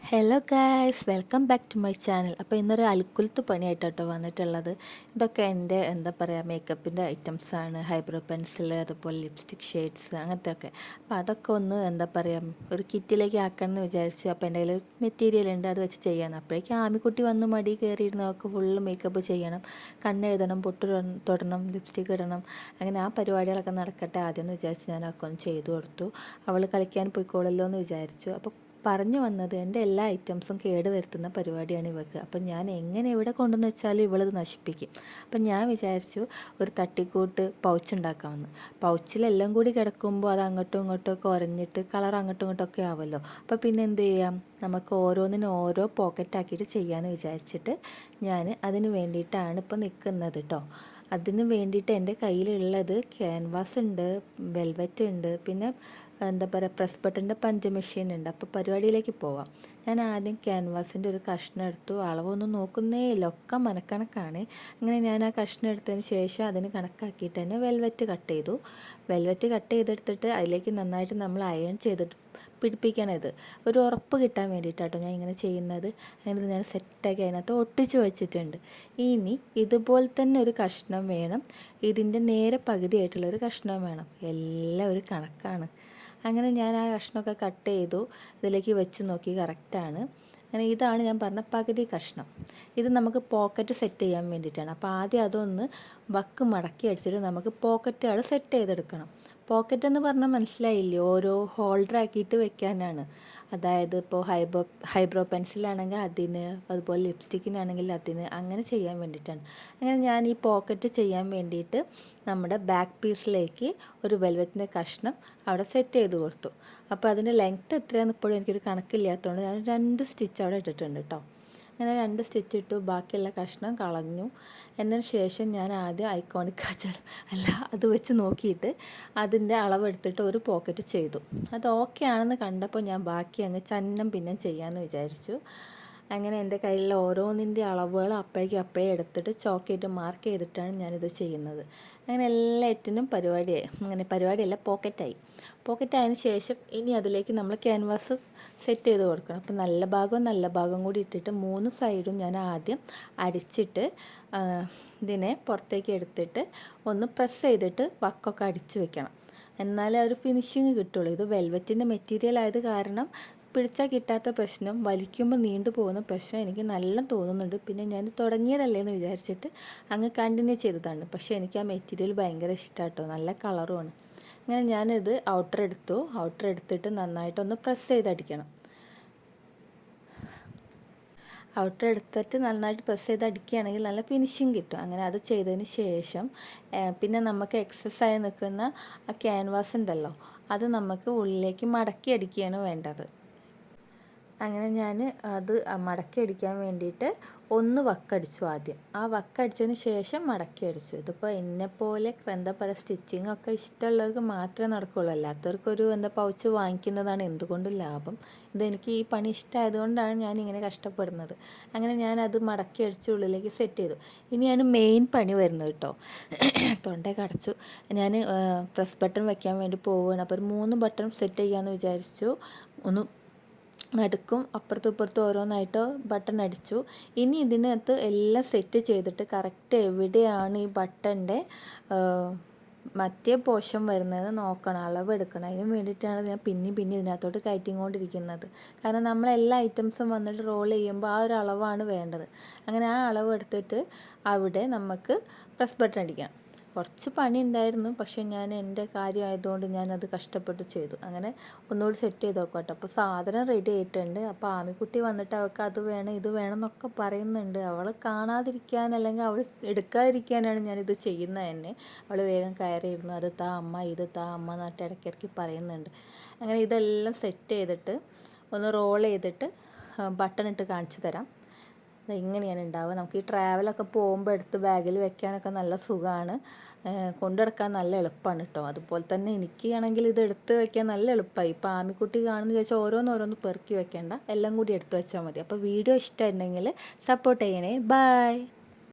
Hello guys, welcome back to my channel. അപ്പോൾ ഇന്നൊരു അൽക്കുലത്ത് പണിയായിട്ടോ വന്നിട്ടുള്ളത്. ഇതൊക്കെ എൻ്റെ എന്താ പറയുക മേക്കപ്പിൻ്റെ ഐറ്റംസാണ്. ഹൈബ്രോ പെൻസിൽ, അതുപോലെ ലിപ്സ്റ്റിക് ഷെയ്ഡ്സ്, അങ്ങനത്തെ ഒക്കെ. അപ്പോൾ അതൊക്കെ ഒന്ന് എന്താ പറയുക ഒരു കിറ്റിലേക്ക് ആക്കണം എന്ന് വിചാരിച്ചു. അപ്പോൾ എൻ്റെ കയ്യിൽ മെറ്റീരിയൽ ഉണ്ട്, അത് വെച്ച് ചെയ്യാമെന്ന്. അപ്പോഴേക്കും ആമിക്കുട്ടി വന്ന് മടി കയറിയിരുന്ന് അവൾക്ക് ഫുള്ള് മേക്കപ്പ് ചെയ്യണം, കണ്ണെഴുതണം, പൊട്ട് തൊടണം, ലിപ്സ്റ്റിക് ഇടണം. അങ്ങനെ ആ പരിപാടികളൊക്കെ നടക്കട്ടെ ആദ്യം എന്ന് വിചാരിച്ച് ഞാൻ ഒക്കെ ഒന്ന് ചെയ്തു കൊടുത്തു. അവൾ കളിക്കാൻ പോയിക്കോളല്ലോ എന്ന് വിചാരിച്ചു. അപ്പോൾ പറഞ്ഞു വന്നത് എൻ്റെ എല്ലാ ഐറ്റംസും കേട് വരുത്തുന്ന പരിപാടിയാണ് ഇവൾക്ക്. അപ്പം ഞാൻ എങ്ങനെ എവിടെ കൊണ്ടുവന്ന് വെച്ചാലും ഇവളത് നശിപ്പിക്കും. അപ്പം ഞാൻ വിചാരിച്ചു ഒരു തട്ടിക്കൂട്ട് പൗച്ച് ഉണ്ടാക്കാമെന്ന്. പൗച്ചിലെല്ലാം കൂടി കിടക്കുമ്പോൾ അത് അങ്ങോട്ടും ഇങ്ങോട്ടും ഒക്കെ ഉരഞ്ഞിട്ട് കളർ അങ്ങോട്ടും ഇങ്ങോട്ടും ഒക്കെ ആവുമല്ലോ. അപ്പോൾ പിന്നെ എന്ത് ചെയ്യാം, നമുക്ക് ഓരോന്നിനും ഓരോ പോക്കറ്റാക്കിയിട്ട് ചെയ്യാമെന്ന് വിചാരിച്ചിട്ട് ഞാൻ അതിന് വേണ്ടിയിട്ടാണ് ഇപ്പോൾ നിൽക്കുന്നത് കേട്ടോ. അതിന് വേണ്ടിയിട്ട് എൻ്റെ കയ്യിലുള്ളത് ക്യാൻവാസ് ഉണ്ട്, വെൽവെറ്റ് ഉണ്ട്, പിന്നെ എന്താ പറയുക പ്രസ് ബട്ടൻ്റെ പഞ്ച് മെഷീൻ ഉണ്ട്. അപ്പോൾ പരിപാടിയിലേക്ക് പോവാം. ഞാൻ ആദ്യം ക്യാൻവാസിൻ്റെ ഒരു കഷ്ണം എടുത്തു. അളവൊന്നും നോക്കുന്നേ ഇല്ല, ഒക്കെ മനക്കണക്കാണ്. അങ്ങനെ ഞാൻ ആ കഷ്ണം എടുത്തതിന് ശേഷം അതിന് കണക്കാക്കിയിട്ട് തന്നെ വെൽവെറ്റ് കട്ട് ചെയ്തു. വെൽവെറ്റ് കട്ട് ചെയ്തെടുത്തിട്ട് അതിലേക്ക് നന്നായിട്ട് നമ്മൾ അയൺ ചെയ്തിട്ട് പിടിപ്പിക്കണം. ഇത് ഒരു ഉറപ്പ് കിട്ടാൻ വേണ്ടിയിട്ടാട്ടോ ഞാൻ ഇങ്ങനെ ചെയ്യുന്നത്. അങ്ങനെ ഞാൻ സെറ്റാക്കി അതിനകത്ത് ഒട്ടിച്ച് വെച്ചിട്ടുണ്ട്. ഇനി ഇതുപോലെ തന്നെ ഒരു കഷ്ണം വേണം, ഇതിൻ്റെ നേരെ പകുതിയായിട്ടുള്ളൊരു കഷ്ണം വേണം. എല്ലാം ഒരു കണക്കാണ്. അങ്ങനെ ഞാൻ ആ കഷ്ണമൊക്കെ കട്ട് ചെയ്തു, ഇതിലേക്ക് വെച്ച് നോക്കി, കറക്റ്റാണ്. അങ്ങനെ ഇതാണ് ഞാൻ പറഞ്ഞ പകുതി കഷ്ണം. ഇത് നമുക്ക് പോക്കറ്റ് സെറ്റ് ചെയ്യാൻ വേണ്ടിയിട്ടാണ്. അപ്പോൾ ആദ്യം അതൊന്ന് വക്ക് മടക്കി അടിച്ചിട്ട് നമുക്ക് പോക്കറ്റുകൾ സെറ്റ് ചെയ്തെടുക്കണം. പോക്കറ്റ് എന്ന് പറഞ്ഞാൽ മനസ്സിലായില്ലേ, ഓരോ ഹോൾഡർ ആക്കിയിട്ട് വെക്കാനാണ്. അതായത് ഇപ്പോൾ ഹൈബ്രോ പെൻസിലാണെങ്കിൽ അതിന്, അതുപോലെ ലിപ്സ്റ്റിക്കിനാണെങ്കിൽ അതിന്, അങ്ങനെ ചെയ്യാൻ വേണ്ടിയിട്ടാണ്. അങ്ങനെ ഞാൻ ഈ പോക്കറ്റ് ചെയ്യാൻ വേണ്ടിയിട്ട് നമ്മുടെ ബാക്ക് പീസിലേക്ക് ഒരു വെൽവെറ്റിൻ്റെ കഷ്ണം അവിടെ സെറ്റ് ചെയ്ത് കൊടുത്തു. അപ്പോൾ അതിൻ്റെ ലെങ്ത്ത് എത്രയാണെന്ന് ഇപ്പോഴും എനിക്കൊരു കണക്കില്ലാത്തതുകൊണ്ട് ഞാൻ 2 സ്റ്റിച്ച് അവിടെ ഇട്ടിട്ടുണ്ട് കേട്ടോ. അങ്ങനെ 2 സ്റ്റിച്ച് ഇട്ടു, ബാക്കിയുള്ള കഷ്ണം കളഞ്ഞു. എന്നതിന് ശേഷം ഞാൻ ആദ്യം ഐക്കോണിക് അത് വെച്ച് നോക്കിയിട്ട് അതിൻ്റെ അളവെടുത്തിട്ട് ഒരു പോക്കറ്റ് ചെയ്തു. അത് ഓക്കെ ആണെന്ന് കണ്ടപ്പോൾ ഞാൻ ബാക്കി അങ്ങ് ചന്നം പിന്നെ ചെയ്യാമെന്ന് വിചാരിച്ചു. അങ്ങനെ എൻ്റെ കയ്യിലുള്ള ഓരോന്നിൻ്റെ അളവുകൾ അപ്പോഴേ എടുത്തിട്ട് ചോക്കായിട്ട് മാർക്ക് ചെയ്തിട്ടാണ് ഞാനിത് ചെയ്യുന്നത്. അങ്ങനെ എല്ലാറ്റിനും പരിപാടിയല്ല, പോക്കറ്റായതിന് ശേഷം ഇനി അതിലേക്ക് നമ്മൾ ക്യാൻവാസ് സെറ്റ് ചെയ്ത് കൊടുക്കണം. അപ്പോൾ നല്ല ഭാഗം കൂടി ഇട്ടിട്ട് 3 സൈഡും ഞാൻ ആദ്യം അടിച്ചിട്ട് ഇതിനെ പുറത്തേക്ക് എടുത്തിട്ട് ഒന്ന് പ്രസ് ചെയ്തിട്ട് വക്കൊക്കെ അടിച്ച് വെക്കണം. എന്നാലേ ഒരു ഫിനിഷിങ് കിട്ടുള്ളൂ. ഇത് വെൽവെറ്റിൻ്റെ മെറ്റീരിയൽ ആയത് കാരണം പിടിച്ചാൽ കിട്ടാത്ത പ്രശ്നം, വലിക്കുമ്പോൾ നീണ്ടു പോകുന്ന പ്രശ്നം എനിക്ക് നല്ല തോന്നുന്നുണ്ട്. പിന്നെ ഞാൻ തുടങ്ങിയതല്ലേ എന്ന് വിചാരിച്ചിട്ട് അങ്ങ് കണ്ടിന്യൂ ചെയ്തതാണ്. പക്ഷേ എനിക്ക് ആ മെറ്റീരിയൽ ഭയങ്കര ഇഷ്ടമാട്ടോ, നല്ല കളറുമാണ്. അങ്ങനെ ഞാനിത് ഔട്ടർ എടുത്തിട്ട് നന്നായിട്ടൊന്ന് പ്രസ് ചെയ്തടിക്കണം. ഔട്ടർ എടുത്തിട്ട് നന്നായിട്ട് പ്രസ് ചെയ്ത് അടിക്കുകയാണെങ്കിൽ നല്ല ഫിനിഷിങ് കിട്ടും. അങ്ങനെ അത് ചെയ്തതിന് ശേഷം പിന്നെ നമുക്ക് എക്സസ് ആയി നിൽക്കുന്ന ആ ക്യാൻവാസ് ഉണ്ടല്ലോ, അത് നമുക്ക് ഉള്ളിലേക്ക് മടക്കി അടിക്കുകയാണ് വേണ്ടത്. അങ്ങനെ ഞാൻ അത് മടക്കി അടിക്കാൻ വേണ്ടിയിട്ട് ഒന്ന് വക്കടിച്ചു ആദ്യം. ആ വക്കടിച്ചതിന് ശേഷം മടക്കി അടിച്ചു. ഇതിപ്പോൾ എന്നെപ്പോലെ എന്താ പറയുക സ്റ്റിച്ചിങ് ഒക്കെ ഇഷ്ടമുള്ളവർക്ക് മാത്രമേ നടക്കുകയുള്ളൂ. അല്ലാത്തവർക്കൊരു പൗച്ച് വാങ്ങിക്കുന്നതാണ് എന്തുകൊണ്ടും ലാഭം. ഇതെനിക്ക് ഈ പണി ഇഷ്ടമായതുകൊണ്ടാണ് ഞാനിങ്ങനെ കഷ്ടപ്പെടുന്നത്. അങ്ങനെ ഞാനത് മടക്കി അടിച്ച് ഉള്ളിലേക്ക് സെറ്റ് ചെയ്തു. ഇനിയാണ് മെയിൻ പണി വരുന്നത് കേട്ടോ. തൊണ്ടയൊക്കെ അടച്ചു. ഞാൻ പ്രസ് ബട്ടൺ വയ്ക്കാൻ വേണ്ടി പോവുകയാണ്. അപ്പോൾ ഒരു 3 ബട്ടൺ സെറ്റ് ചെയ്യാമെന്ന് വിചാരിച്ചു. ഒന്ന് നടുക്കും അപ്പുറത്തും ഇപ്പുറത്തും ഓരോന്നായിട്ട് ബട്ടൺ അടിച്ചു. ഇനി ഇതിനകത്ത് എല്ലാം സെറ്റ് ചെയ്തിട്ട് കറക്റ്റ് എവിടെയാണ് ഈ ബട്ടൻ്റെ മറ്റേ പോഷൻ വരുന്നത് നോക്കണം, അളവെടുക്കണം. അതിന് വേണ്ടിയിട്ടാണ് ഞാൻ പിന്നെ ഇതിനകത്തോട്ട് കയറ്റിക്കൊണ്ടിരിക്കുന്നത്. കാരണം നമ്മളെല്ലാ ഐറ്റംസും വന്നിട്ട് റോൾ ചെയ്യുമ്പോൾ ആ ഒരു അളവാണ് വേണ്ടത്. അങ്ങനെ ആ അളവ് എടുത്തിട്ട് അവിടെ നമുക്ക് പ്രസ് ബട്ടൺ അടിക്കണം. കുറച്ച് പണി ഉണ്ടായിരുന്നു, പക്ഷേ ഞാൻ എൻ്റെ കാര്യമായതുകൊണ്ട് ഞാനത് കഷ്ടപ്പെട്ട് ചെയ്തു. അങ്ങനെ ഒന്നുകൂടി സെറ്റ് ചെയ്ത് നോക്കട്ടെ. അപ്പോൾ സാധനം റെഡി ആയിട്ടുണ്ട്. അപ്പോൾ ആമിക്കുട്ടി വന്നിട്ട് അവൾക്ക് അത് വേണം ഇത് വേണം എന്നൊക്കെ പറയുന്നുണ്ട്. അവൾ കാണാതിരിക്കാൻ അല്ലെങ്കിൽ അവൾ എടുക്കാതിരിക്കാനാണ് ഞാനിത് ചെയ്യുന്നത് തന്നെ. അവൾ വേഗം കയറിയിരുന്നു, അത് താ അമ്മ, ഇത് താ അമ്മ എന്നിട്ട് ഇടയ്ക്കിടയ്ക്ക് പറയുന്നുണ്ട്. അങ്ങനെ ഇതെല്ലാം സെറ്റ് ചെയ്തിട്ട് ഒന്ന് റോൾ ചെയ്തിട്ട് ബട്ടൺ ഇട്ട് കാണിച്ചു തരാം. ഇങ്ങനെയാണ് ഉണ്ടാവുക. നമുക്ക് ഈ ട്രാവലൊക്കെ പോകുമ്പോൾ എടുത്ത് ബാഗിൽ വെക്കാനൊക്കെ നല്ല സുഖമാണ്, കൊണ്ടു നടക്കാൻ നല്ല എളുപ്പമാണ് കേട്ടോ. അതുപോലെ തന്നെ എനിക്കാണെങ്കിൽ ഇത് എടുത്ത് വെക്കാൻ നല്ല എളുപ്പമായി. ഇപ്പോൾ ആമിക്കുട്ടി കാണുന്ന ചോദിച്ചാൽ ഓരോന്ന് പെറുക്കി വെക്കേണ്ട, എല്ലാം കൂടി എടുത്ത് വെച്ചാൽ മതി. അപ്പോൾ വീഡിയോ ഇഷ്ടമായിട്ടുണ്ടെങ്കിൽ സപ്പോർട്ട് ചെയ്യണേ. ബൈ.